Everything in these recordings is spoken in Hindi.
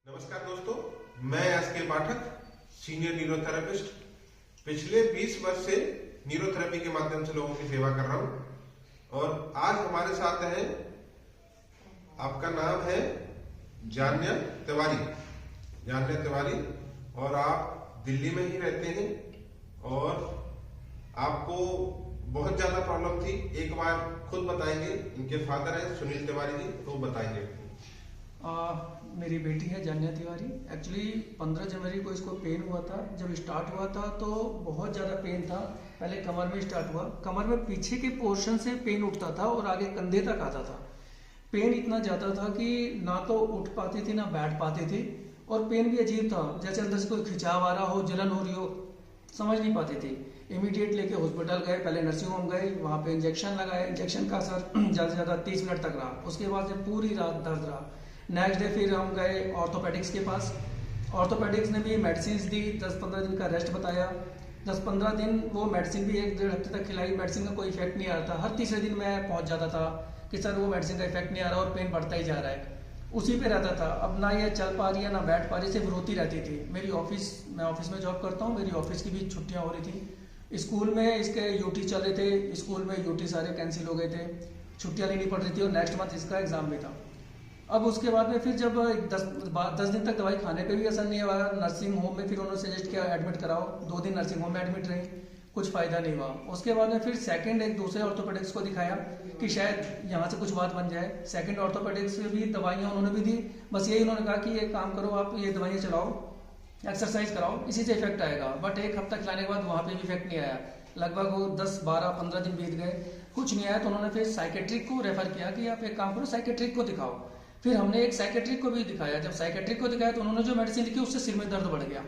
नमस्कार दोस्तों, मैं एस.के. पाठक, सीनियर न्यूरोथेरेपिस्ट, पिछले 20 वर्ष से न्यूरोथेरेपी के माध्यम से लोगों की सेवा कर रहा हूं। और आज हमारे साथ हैं, आपका नाम है जान्या तिवारी और आप दिल्ली में ही रहते हैं और आपको बहुत ज्यादा प्रॉब्लम थी। एक बार खुद बताएंगे। इनके फादर हैं सुनील तिवारी जी, तो बताएंगे। मेरी बेटी है जान्या तिवारी। एक्चुअली 15 जनवरी को इसको पेन हुआ था। जब स्टार्ट हुआ था तो बहुत ज़्यादा पेन था। पहले कमर में स्टार्ट हुआ, कमर में पीछे के पोर्शन से पेन उठता था और आगे कंधे तक आता था। पेन इतना ज़्यादा था कि ना तो उठ पाती थी ना बैठ पाती थी, और पेन भी अजीब था, जैसे अंदर से कोई खिंचाव आ रहा हो, जलन हो रही हो, समझ नहीं पाती थी। इमीडिएट लेके हॉस्पिटल गए, पहले नर्सिंग होम गए, वहाँ पे इंजेक्शन लगाए। इंजेक्शन का असर ज़्यादा से ज़्यादा 30 मिनट तक रहा। उसके बाद से पूरी रात दर्द रहा। नेक्स्ट डे फिर हम गए ऑर्थोपेडिक्स के पास। ऑर्थोपेडिक्स ने भी मेडिसिन दी, 10-15 दिन का रेस्ट बताया। 10-15 दिन वो मेडिसिन भी 1-1.5 हफ्ते तक खिलाई, मेडिसिन का कोई इफेक्ट नहीं आ रहा था। हर तीसरे दिन मैं पहुंच जाता था कि सर वो मेडिसिन का इफेक्ट नहीं आ रहा और पेन बढ़ता ही जा रहा है। उसी पे रहता था। अब ना ये चल पा रही है ना बैठ पा रही, सिर्फ रोती रहती थी। मैं ऑफिस में जॉब करता हूँ, मेरी ऑफिस की भी छुट्टियाँ हो रही थी। स्कूल में इसके यूटी चल रहे थे, स्कूल में यूटी सारे कैंसिल हो गए थे, छुट्टियाँ लेनी पड़ रही थी और नेक्स्ट मंथ इसका एग्जाम भी था। अब उसके बाद में फिर जब 10 दिन तक दवाई खाने पे भी असर नहीं हुआ, नर्सिंग होम में फिर उन्होंने सजेस्ट किया एडमिट कराओ। 2 दिन नर्सिंग होम में एडमिट रही, कुछ फायदा नहीं हुआ। उसके बाद में फिर सेकंड एक दूसरे ऑर्थोपेडिक्स को दिखाया कि शायद यहाँ से कुछ बात बन जाए। सेकंड ऑर्थोपेडिक्स में भी दवाइयाँ उन्होंने भी दी। बस यही उन्होंने कहा कि एक काम करो, आप ये दवाइयाँ चलाओ, एक्सरसाइज कराओ, इसी से इफेक्ट आएगा। बट एक हफ्ता खिलाने के बाद वहाँ पे भी इफेक्ट नहीं आया। लगभग वो 10, 12, 15 दिन बीत गए, कुछ नहीं आया। तो उन्होंने फिर साइकेट्रिक को रेफर किया कि आप एक काम करो, साइकेट्रिक को दिखाओ। फिर हमने एक साइकेट्रिक को भी दिखाया। जब साइकेट्रिक को दिखाया तो उन्होंने जो मेडिसिन लिखी उससे सिर में दर्द बढ़ गया।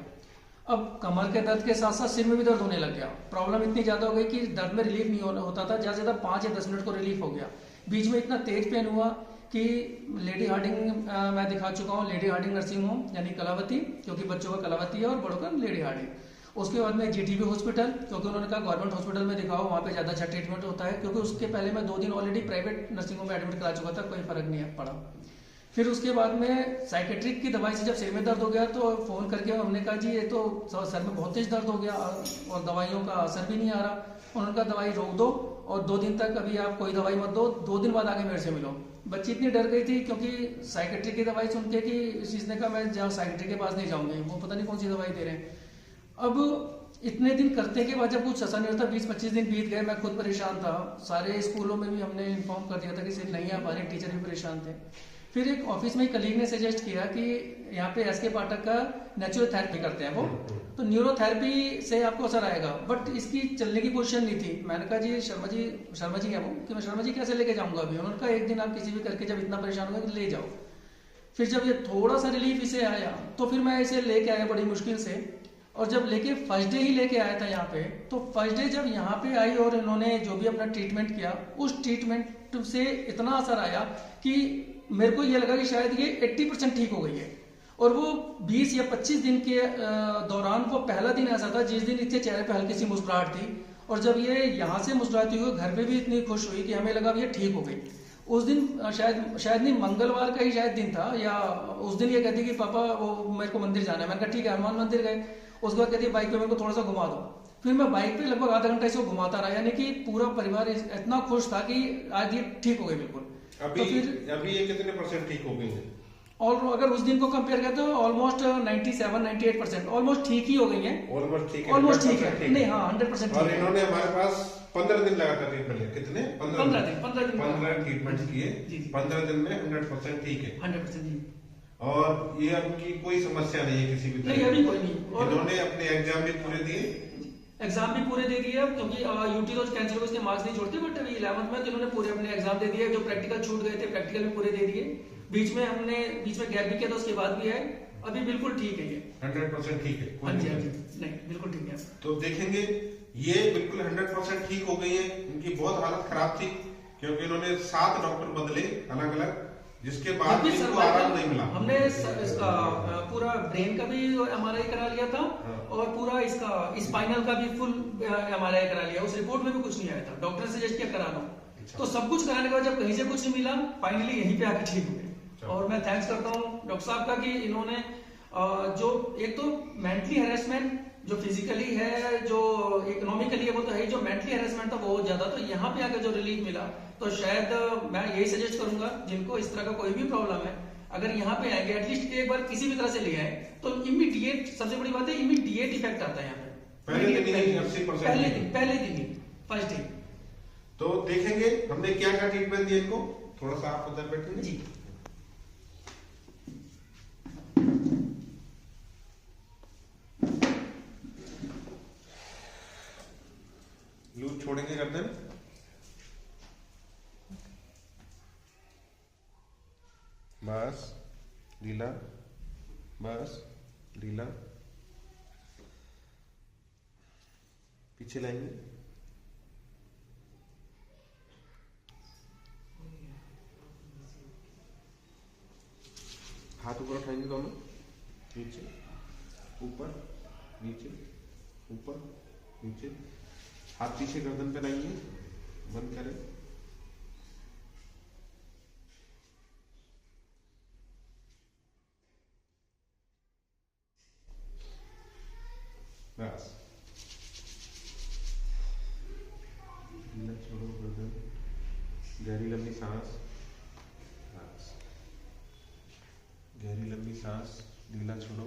अब कमर के दर्द के साथ साथ सिर में भी दर्द होने लग गया। प्रॉब्लम इतनी ज्यादा हो गई कि दर्द में रिलीफ नहीं होता था, ज्यादा से ज्यादा 5 या 10 मिनट को रिलीफ हो गया। बीच में इतना तेज पेन हुआ कि लेडी हार्डिंग मैं दिखा चुका हूँ, लेडी हार्डिंग नर्सिंग होम यानी कलावती, क्योंकि बच्चों का कलावती है और बड़ों का लेडी हार्डिंग। उसके बाद में जीटीबी हॉस्पिटल, क्योंकि उन्होंने कहा गवर्नमेंट हॉस्पिटल में दिखाओ, वहाँ पे ज्यादा अच्छा ट्रीटमेंट होता है। क्योंकि उसके पहले मैं 2 दिन ऑलरेडी प्राइवेट नर्सिंग होम में एडमिट करा चुका था, कोई फर्क नहीं पड़ा। फिर उसके बाद में साइकेट्रिक की दवाई से जब सिर में दर्द हो गया तो फोन करके हमने कहा जी ये तो सर में बहुत तेज दर्द हो गया और दवाइयों का असर भी नहीं आ रहा। उन्होंने कहा दवाई रोक दो और 2 दिन तक अभी आप कोई दवाई मत दो, 2 दिन बाद आगे मेरे से मिलो। बच्ची इतनी डर गई थी क्योंकि साइकेट्रिक की दवाई सुन के कि इसने कहा मैं जहाँ साइकेट्रिक के पास नहीं जाऊंगी, वो पता नहीं कौन सी दवाई दे रहे हैं। अब इतने दिन करने के बाद जब कुछ असर नहीं होता, 20-25 दिन बीत गए, मैं खुद परेशान था। सारे स्कूलों में भी हमने इन्फॉर्म कर दिया था कि सिर्फ नहीं आ पा रहे, टीचर भी परेशान थे। फिर एक ऑफिस में कलीग ने सजेस्ट किया कि यहाँ पे एस.के. पाठक का नेचुरोथेरेपी करते हैं वो, तो न्यूरोथेरेपी से आपको असर आएगा। बट इसकी चलने की पोजीशन नहीं थी। मैंने कहा जी शर्मा जी है वो, कि मैं शर्मा जी कैसे लेके जाऊंगा अभी। उन्होंने कहा एक दिन आप किसी भी करके जब इतना परेशान हो गए ले जाओ। फिर जब ये थोड़ा सा रिलीफ इसे आया तो फिर मैं इसे लेके आया बड़ी मुश्किल से। और जब लेके फर्स्ट डे ही लेके आया था यहाँ पे, तो फर्स्ट डे जब यहाँ पे आई और इन्होंने जो भी अपना ट्रीटमेंट किया, उस ट्रीटमेंट से इतना असर आया कि मेरे को ये लगा कि शायद ये 80% ठीक हो गई है। और वो 20 या 25 दिन के दौरान वो पहला दिन ऐसा था जिस दिन इसके चेहरे पे हल्की सी मुस्कुराहट थी। और जब ये यहाँ से मुस्कुराती हुई घर पे भी इतनी खुश हुई कि हमें लगा ये ठीक हो गई। उस दिन शायद नहीं, मंगलवार का ही शायद दिन था, या उस दिन ये कहती कि पापा वो मेरे को मंदिर जाना है। मैंने कहा ठीक है, हनुमान मंदिर गए। उसके बाद कहती बाइक पे मेरे को थोड़ा सा घुमा दो। फिर मैं बाइक पे लगभग आधा घंटा इसको घुमाता रहा, यानी कि पूरा परिवार इतना खुश था कि आज ये ठीक हो गई बिल्कुल। अभी ये कितने % ठीक हो गई है? और अगर उस दिन को कंपेयर करें तो ऑलमोस्ट 97-98% ऑलमोस्ट ठीक ही हो गई है। ऑलमोस्ट ठीक है नहीं, हाँ 100% और इन्होंने हमारे पास 15 दिन लगातार ट्रीटमेंट लिया। कितने? 15 ट्रीटमेंट किए, 15 दिन में 100% ठीक है। 100% और ये आपकी कोई समस्या नहीं है किसी भी तरह? नहीं, अभी कोई नहीं। इन्होंने अपने एग्जाम भी पूरे दिए? एग्जाम भी पूरे दे दिए, क्योंकि यूटी तो कैंसिल हो, इसके मार्क्स नहीं छोड़ते। बट अभी 11th में तो इन्होंने पूरे अपने एग्जाम दे दिए। जो प्रैक्टिकल छूट गए थे प्रैक्टिकल भी पूरे दे दिए। बीच में गैप भी किया था, उसके बाद भी है। अभी बिल्कुल ठीक है ये, 100% ठीक है। हाँ जी नहीं बिल्कुल ठीक है। तो देखेंगे ये बिल्कुल 100% ठीक हो गई है। इनकी बहुत हालत खराब थी क्योंकि इन्होंने 7 डॉक्टर बदले अलग अलग, जिसके बाद भी इनको आराम नहीं मिला। हमने इसका पूरा ब्रेन का भी एमआरआई करा लिया था और पूरा इसका स्पाइनल का भी फुल एमआरआई करा लिया। उस रिपोर्ट में भी कुछ नहीं आया था, डॉक्टर ने सजेस्ट किया करा लो। तो सब कुछ कराने के बाद जब कहीं से कुछ नहीं मिला, फाइनली यहीं पे आके ठीक हो गए। और मैं थैंक्स करता हूँ डॉक्टर साहब का कि इन्होंने जो एक तो मेंटली हैरेसमेंट जो फिजिकली है जो इकोनॉमिकली है वो तो है, जो मेंटली हैरेसमेंट था बहुत ज्यादा, तो यहाँ पे आकर जो रिलीफ मिला तो शायद मैं यही सजेस्ट करूंगा जिनको इस तरह का कोई भी प्रॉब्लम है, अगर यहाँ पे आएंगे एटलीस्ट एक बार किसी भी तरह से ले आए तो इमीडिएट, सबसे बड़ी बात है इमीडिएट इफेक्ट आता है यहाँ पे पहले दिन ही फर्स्ट डे। तो देखेंगे हमने क्या क्या ट्रीटमेंट दिया इनको, थोड़ा सा आप उधर बैठेंगे जी। लूज छोड़ेंगे गर्दन, बस ढीला, बस ढीला, पीछे लाएंगे, हाथ ऊपर उठाएंगे दोनों, नीचे ऊपर नीचे ऊपर नीचे, हाथ पीछे गर्दन पे लाएंगे, बंद करें, बस छोड़ो गर्दन, गहरी लंबी सांस, बस गहरी लंबी सांस, ढीला छोड़ो,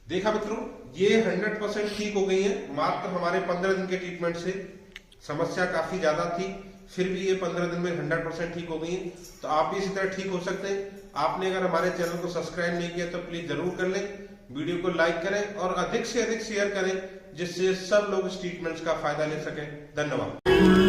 देखा मित्रों, ये 100% ठीक हो गई है मात्र हमारे 15 दिन के ट्रीटमेंट से। समस्या काफी ज्यादा थी, फिर भी ये 15 दिन में 100% ठीक हो गई है। तो आप भी इसी तरह ठीक हो सकते हैं। आपने अगर हमारे चैनल को सब्सक्राइब नहीं किया तो प्लीज जरूर कर लें, वीडियो को लाइक करें और अधिक से अधिक शेयर करें, जिससे सब लोग इस ट्रीटमेंट्स का फायदा ले सकें। धन्यवाद।